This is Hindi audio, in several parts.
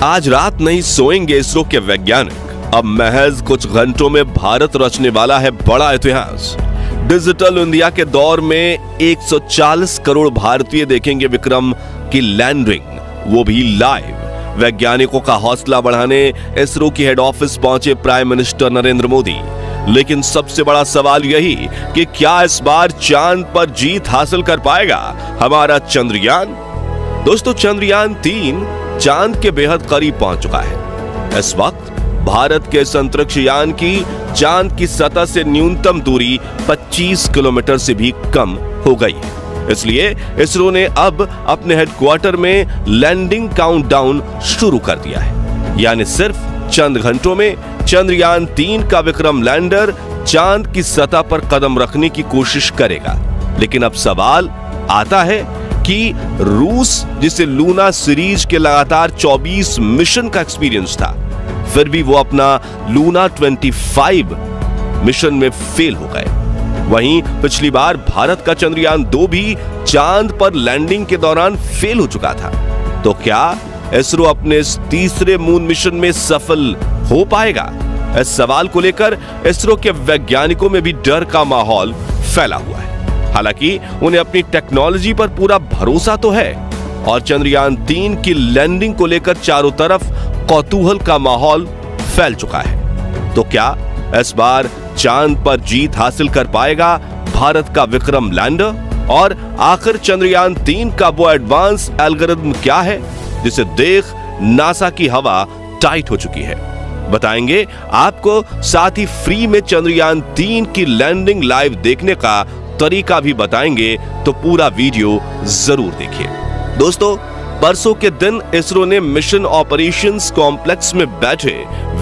आज रात नहीं सोएंगे इसरो के वैज्ञानिक। अब महज कुछ घंटों में भारत रचने वाला है बड़ा इतिहास। डिजिटल इंडिया के दौर में 140 करोड़ भारतीय देखेंगे विक्रम की लैंडिंग, वो भी लाइव। वैज्ञानिकों का हौसला बढ़ाने इसरो की हेड ऑफिस पहुंचे प्राइम मिनिस्टर नरेंद्र मोदी। लेकिन सबसे बड़ा सवाल यही कि क्या इस बार चांद पर जीत हासिल कर पाएगा हमारा चंद्रयान। दोस्तों, चंद्रयान 3 चांद के बेहद करीब पहुंच चुका है। इस वक्त भारत के इस अंतरिक्ष यान की चांद की सतह से न्यूनतम दूरी 25 किलोमीटर से भी कम हो गई है। इसलिए इसरो ने अब अपने हेडक्वार्टर में लैंडिंग काउंटडाउन शुरू कर दिया है। यानी सिर्फ चंद घंटों में चंद्रयान 3 का विक्रम लैंडर चांद की सतह पर कदम रखने की कोशिश करेगा। लेकिन अब सवाल आता है कि रूस, जिसे लूना सीरीज के लगातार 24 मिशन का एक्सपीरियंस था, फिर भी वो अपना लूना 25 मिशन में फेल हो गए। वहीं पिछली बार भारत का चंद्रयान 2 भी चांद पर लैंडिंग के दौरान फेल हो चुका था। तो क्या इसरो अपने इस तीसरे मून मिशन में सफल हो पाएगा? इस सवाल को लेकर इसरो के वैज्ञानिकों में भी डर का माहौल फैला हुआ है। हालांकि उन्हें अपनी टेक्नोलॉजी पर पूरा भरोसा तो है और चंद्रयान 3 की लैंडिंग को लेकर चारों तरफ कौतूहल का माहौल फैल चुका है। तो क्या इस बार चांद पर जीत हासिल कर पाएगा भारत का विक्रम लैंडर? और आखिर चंद्रयान 3 का वो एडवांस एल्गोरिथम क्या है जिसे देख नासा की हवा टाइट हो चुकी है? बताएंगे आपको। साथ ही फ्री में चंद्रयान 3 की लैंडिंग लाइव देखने का तरीका भी बताएंगे, तो पूरा वीडियो जरूर देखिए। दोस्तों, परसों के दिन इसरो ने मिशन ऑपरेशंस कॉम्प्लेक्स में बैठे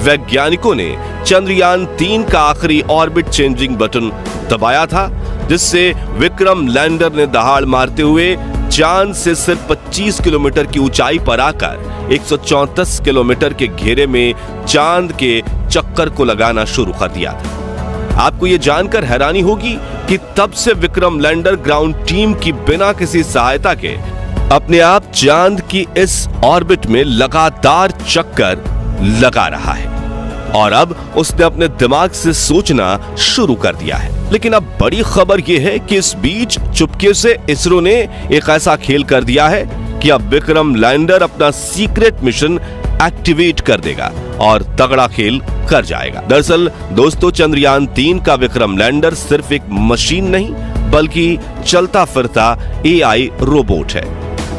वैज्ञानिकों ने चंद्रयान 3 का आखिरी ऑर्बिट चेंजिंग बटन दबाया था, जिससे विक्रम लैंडर ने दहाड़ मारते हुए चांद से सिर्फ 25 किलोमीटर की ऊंचाई पर आकर 134 किलोमीटर के घेरे में चांद के चक्कर को लगाना शुरू कर दिया था। आपको यह जानकर हैरानी होगी कि तब से विक्रम लैंडर ग्राउंड टीम की बिना किसी सहायता के अपने आप चांद की इस ऑर्बिट में लगातार चक्कर लगा रहा है और अब उसने अपने दिमाग से सोचना शुरू कर दिया है। लेकिन अब बड़ी खबर यह है कि इस बीच चुपके से इसरो ने एक ऐसा खेल कर दिया है कि अब विक्रम लैंडर अपना सीक्रेट मिशन एक्टिवेट कर देगा और तगड़ा खेल कर जाएगा। दरअसल दोस्तों, चंद्रयान 3 का विक्रम लैंडर सिर्फ एक मशीन नहीं बल्कि चलता फिरता एआई रोबोट है,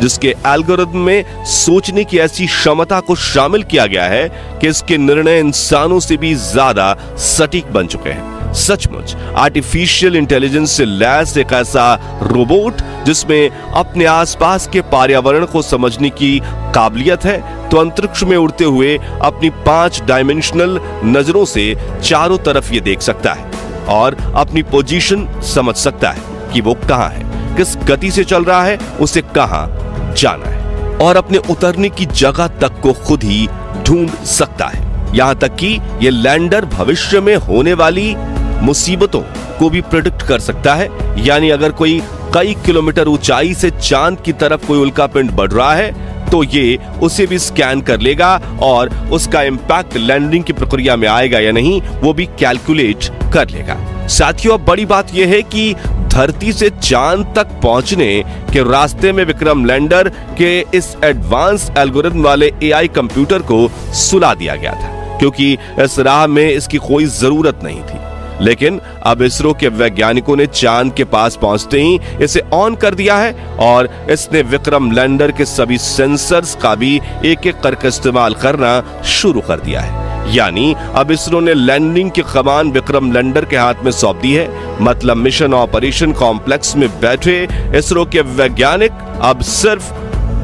जिसके एल्गोरिथम में सोचने की ऐसी क्षमता को शामिल किया गया है कि इसके निर्णय इंसानों से भी ज्यादा सटीक बन चुके हैं। सचमुच आर्टिफिशियल इंटेलिजेंस से लैस एक ऐसा रोबोट जिसमें अपने आसपास के पर्यावरण को समझने की काबिलियत है, तो अंतरिक्ष में उड़ते हुए अपनी 5 डायमेंशनल नजरों से चारों तरफ ये देख सकता है और अपनी पोजीशन समझ सकता है कि वो कहां है, किस गति से चल रहा है, उसे कहां जाना है और अपने उतरने की जगह तक को खुद ही ढूंढ सकता है। यहां तक कि ये लैंडर भविष्य में होने वाली मुसीबतों को भी प्रेडिक्ट कर सकता है। यानी अगर कोई कई किलोमीटर ऊंचाई से चांद की तरफ कोई उल्कापिंड बढ़ रहा है तो ये उसे भी स्कैन कर लेगा और उसका इंपैक्ट लैंडिंग की प्रक्रिया में आएगा या नहीं वो भी कैलकुलेट कर लेगा। साथियों, अब बड़ी बात यह है कि धरती से चांद तक पहुंचने के रास्ते में विक्रम लैंडर के इस एडवांस एल्गोरिथम वाले एआई कंप्यूटर को सुला दिया गया था, क्योंकि इस राह में इसकी कोई जरूरत नहीं थी। लेकिन अब इसरो के वैज्ञानिकों ने चांद के पास पहुंचते ही इसे ऑन कर दिया है और इसने विक्रम लैंडर के सभी सेंसर्स का भी एक-एक करके इस्तेमाल करना शुरू कर दिया है। यानी अब इसरो ने लैंडिंग की कमान विक्रम लैंडर के हाथ में सौंप दी है। मतलब मिशन ऑपरेशन कॉम्प्लेक्स में बैठे इसरो के वैज्ञानिक अब सिर्फ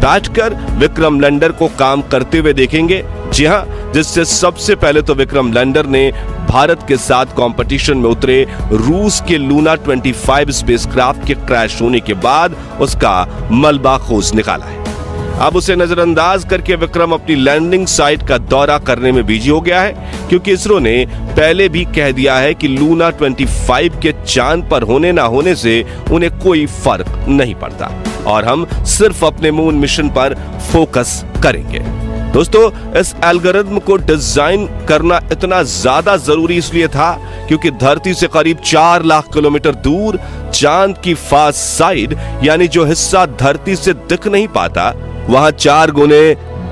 बैठकर विक्रम लैंडर को काम करते हुए देखेंगे। जी हां, जिससे सबसे पहले तो विक्रम लैंडर ने भारत के साथ कंपटीशन में उतरे रूस के लूना 25 स्पेसक्राफ्ट के क्रैश होने के बाद उसका मलबा खोज निकाला है। अब उसे नजरअंदाज करके विक्रम अपनी लैंडिंग साइट का दौरा करने में बिजी हो गया है, क्योंकि इसरो ने पहले भी कह दिया है कि लूना 25 के चांद पर होने ना होने से उन्हें कोई फर्क नहीं पड़ता और हम सिर्फ अपने मून मिशन पर फोकस करेंगे। दोस्तों, इस एल्गोरिथम को डिजाइन करना इतना ज्यादा जरूरी इसलिए था क्योंकि धरती से करीब 4 लाख किलोमीटर दूर चांद की फार साइड, यानी जो हिस्सा धरती से दिख नहीं पाता, वहां 4 गुने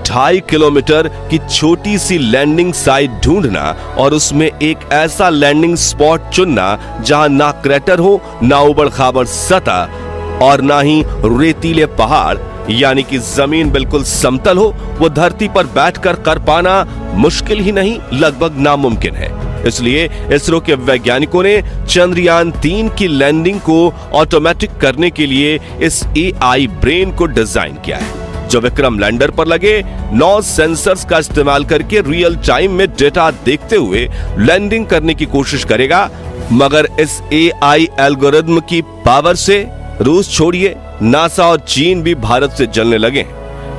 2.5 किलोमीटर की छोटी सी लैंडिंग साइट ढूंढना और उसमें एक ऐसा लैंडिंग स्पॉट चुनना जहां ना क्रैटर हो, ना उबड़ खाबड़ सतह और ना ही रेतीले पहाड़, यानी कि जमीन बिल्कुल समतल हो, वो धरती पर बैठकर कर पाना मुश्किल ही नहीं, लगभग नामुमकिन है। इसलिए इसरो के वैज्ञानिकों ने चंद्रयान 3 की लैंडिंग को ऑटोमेटिक करने के लिए इस एआई ब्रेन को डिजाइन किया है, जो विक्रम लैंडर पर लगे 9 सेंसर्स का इस्तेमाल करके रियल टाइम में डेटा देखते हुए लैंडिंग करने की कोशिश करेगा। मगर इस एआई एल्गोरिथम की पावर से रूस छोड़िए, नासा और चीन भी भारत से जलने लगे,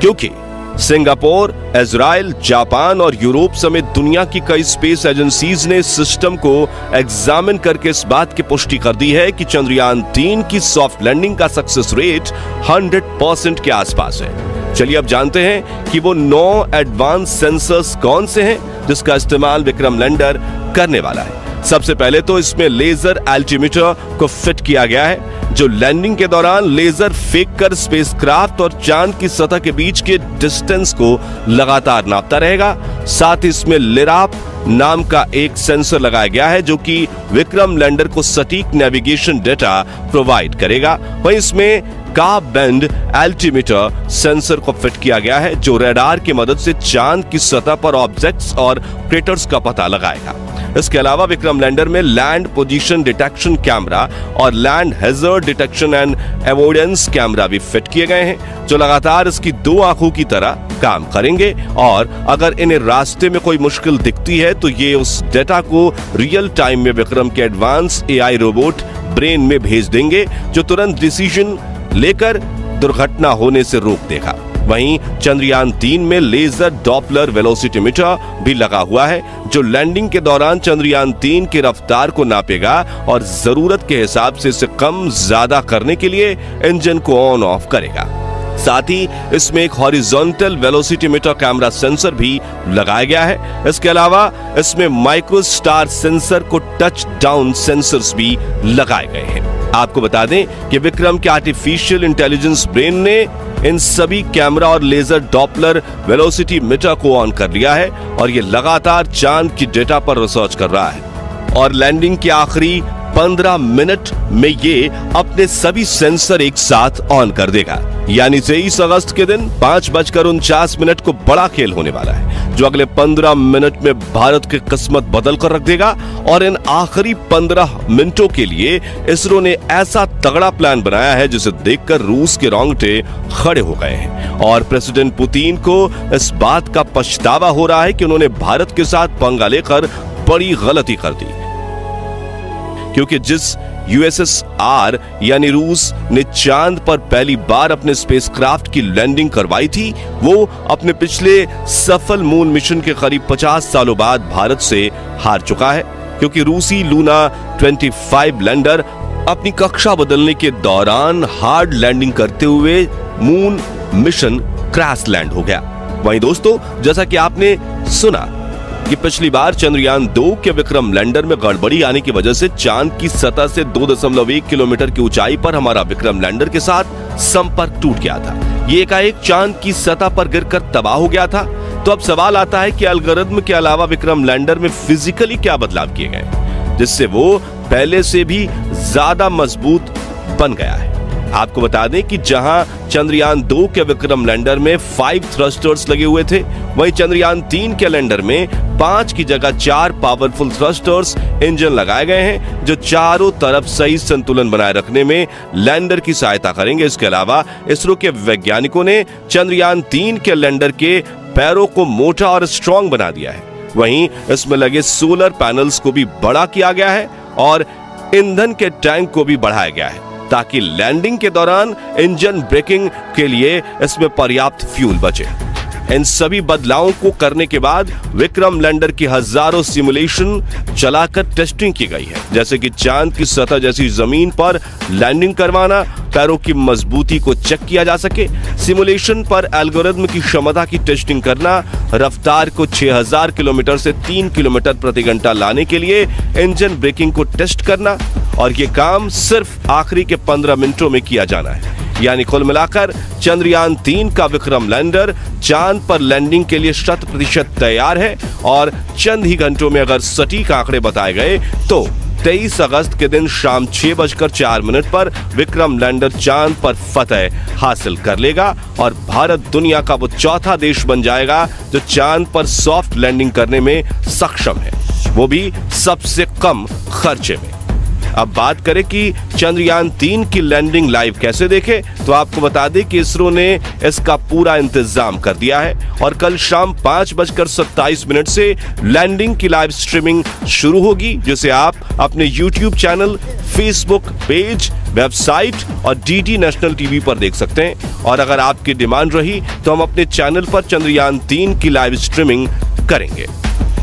क्योंकि सिंगापुर, इजराइल, जापान और यूरोप समेत दुनिया की कई स्पेस एजेंसीज ने सिस्टम को एग्जामिन करके इस बात की पुष्टि कर दी है कि चंद्रयान 3 की सॉफ्ट लैंडिंग का सक्सेस रेट 100% के आसपास है। चलिए अब जानते हैं कि वो 9 एडवांस सेंसर्स कौन से हैं जिसका इस्तेमाल विक्रम लैंडर करने वाला है। सबसे पहले तो इसमें लेजर एल्टीमीटर को फिट किया गया है, जो लैंडिंग के दौरान लेजर फेंककर स्पेसक्राफ्ट और चांद की सतह के बीच के डिस्टेंस को लगातार नापता रहेगा। साथ ही इसमें लिराप नाम का एक सेंसर लगाया गया है जो कि विक्रम लैंडर को सटीक नेविगेशन डेटा प्रोवाइड करेगा। वहीं इसमें का बैंड एल्टीमीटर सेंसर को फिट किया गया है जो रडार की मदद से चांद की सतह पर ऑब्जेक्ट्स और क्रेटर्स का पता लगाएगा। इसके अलावा विक्रम लैंडर में लैंड पोजीशन डिटेक्शन कैमरा और land hazard detection and avoidance camera भी फिट किए गए हैं, जो लगातार इसकी 2 आंखों की तरह काम करेंगे और अगर इन्हें रास्ते में कोई मुश्किल दिखती है तो ये उस डेटा को रियल टाइम में विक्रम के एडवांस एआई रोबोट ब्रेन में भेज देंगे, जो तुरंत डिसीजन लेकर दुर्घटना होने से रोक देगा। वहीं चंद्रयान 3 में लेजर डॉपलर वेलोसिटीमीटर भी लगा हुआ है, जो लैंडिंग के दौरान चंद्रयान 3 की रफ्तार को नापेगा और जरूरत के हिसाब से इसे कम ज्यादा करने के लिए इंजन को ऑन ऑफ करेगा। साथ ही इसमें एक हॉरिजॉन्टल वेलोसिटीमीटर कैमरा सेंसर भी लगाया गया है। इसके अलावा इसमें माइक्रोस्टार सेंसर को टच डाउन सेंसर्स भी लगाए गए हैं। आपको बता दें कि विक्रम के आर्टिफिशियल इंटेलिजेंस ब्रेन ने इन सभी कैमरा और लेजर डॉपलर वेलोसिटीमीटर को ऑन कर लिया है और ये लगातार चांद की डेटा पर रिसर्च कर रहा है और लैंडिंग के आखिरी 15 मिनट में ये अपने सभी सेंसर एक साथ ऑन कर देगा। यानी 23 अगस्त के दिन 5:49 को बड़ा खेल होने वाला है, जो अगले 15 मिनट में भारत की किस्मत बदल कर रख देगा। और इन आखिरी 15 मिनटों के लिए इसरो ने ऐसा तगड़ा प्लान बनाया है जिसे देखकर रूस के रोंगटे खड़े हो गए हैं और प्रेसिडेंट पुतिन को इस बात का पछतावा हो रहा है कि उन्होंने भारत के साथ पंगा लेकर बड़ी गलती कर दी, क्योंकि जिस यूएसएसआर यानी रूस ने चांद पर पहली बार अपने स्पेसक्राफ्ट की लैंडिंग करवाई थी, वो अपने पिछले सफल मून मिशन के करीब 50 सालों बाद भारत से हार चुका है, क्योंकि रूसी लूना 25 लैंडर अपनी कक्षा बदलने के दौरान हार्ड लैंडिंग करते हुए मून मिशन क्रैश लैंड हो गया। वहीं दोस्तों, जैसा कि आपने सुना कि पिछली बार चंद्रयान 2 के विक्रम लैंडर में गड़बड़ी आने की वजह से चांद की सतह से 2.1 किलोमीटर की ऊंचाई पर हमारा विक्रम लैंडर के साथ संपर्क टूट गया था। ये एकाएक चांद की सतह पर गिरकर तबाह हो गया था। तो अब सवाल आता है कि एल्गोरिथम के अलावा विक्रम लैंडर में फिजिकली क्या बदलाव किए गए जिससे वो पहले से भी ज्यादा मजबूत बन गया है। आपको बता दें कि जहां चंद्रयान 2 के विक्रम लैंडर में 5 थ्रस्टर्स लगे हुए थे, वहीं चंद्रयान 3 के लैंडर में 5 की जगह 4 पावरफुल थ्रस्टर्स इंजन लगाए गए हैं, जो चारों तरफ सही संतुलन बनाए रखने में लैंडर की सहायता करेंगे। इसके अलावा इसरो के वैज्ञानिकों ने चंद्रयान 3 के लैंडर के पैरों को मोटा और स्ट्रॉन्ग बना दिया है। वहीं इसमें लगे सोलर पैनल्स को भी बड़ा किया गया है और ईंधन के टैंक को भी बढ़ाया गया है, ताकि लैंडिंग के दौरान इंजन ब्रेकिंग के लिए इसमें पर्याप्त फ्यूल बचे। इन सभी बदलावों को करने के बाद विक्रम लैंडर की हजारों सिमुलेशन चलाकर टेस्टिंग की गई है, जैसे कि चांद की सतह जैसी जमीन पर लैंडिंग करवाना, पैरों की मजबूती को चेक किया जा सके, सिमुलेशन पर एल्गोरिथम की क्षमता की टेस्टिंग करना, रफ्तार को 6000 किलोमीटर से 3 किलोमीटर प्रति घंटा लाने के लिए इंजन ब्रेकिंग को टेस्ट करना, और ये काम सिर्फ आखिरी के 15 मिनटों में किया जाना है। यानी कुल मिलाकर चंद्रयान 3 का विक्रम लैंडर चांद पर लैंडिंग के लिए 100% तैयार है, और चंद ही घंटों में अगर सटीक आंकड़े बताए गए तो 23 अगस्त के दिन शाम 6:04 पर विक्रम लैंडर चांद पर फतह हासिल कर लेगा और भारत दुनिया का वो चौथा देश बन जाएगा जो चांद पर सॉफ्ट लैंडिंग करने में सक्षम है, वो भी सबसे कम खर्चे में। अब बात करें कि चंद्रयान 3 की लैंडिंग लाइव कैसे देखें, तो आपको बता दें कि इसरो ने इसका पूरा इंतजाम कर दिया है और कल शाम 5:27 से लैंडिंग की लाइव स्ट्रीमिंग शुरू होगी, जिसे आप अपने YouTube channel, Facebook page, website और DD नेशनल टीवी पर देख सकते हैं। और अगर आपकी डिमांड रही तो हम अपने चैनल पर चंद्रयान 3 की लाइव स्ट्रीमिंग करेंगे।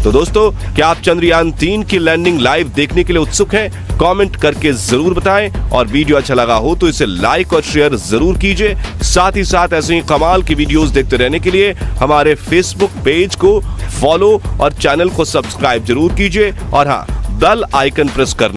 तो दोस्तों, क्या आप चंद्रयान 3 की लैंडिंग लाइव देखने के लिए उत्सुक हैं? कमेंट करके जरूर बताएं, और वीडियो अच्छा लगा हो तो इसे लाइक और शेयर जरूर कीजिए। साथ ही साथ ऐसे ही कमाल की वीडियोस देखते रहने के लिए हमारे फेसबुक पेज को फॉलो और चैनल को सब्सक्राइब जरूर कीजिए, और हाँ, बेल आइकन प्रेस करना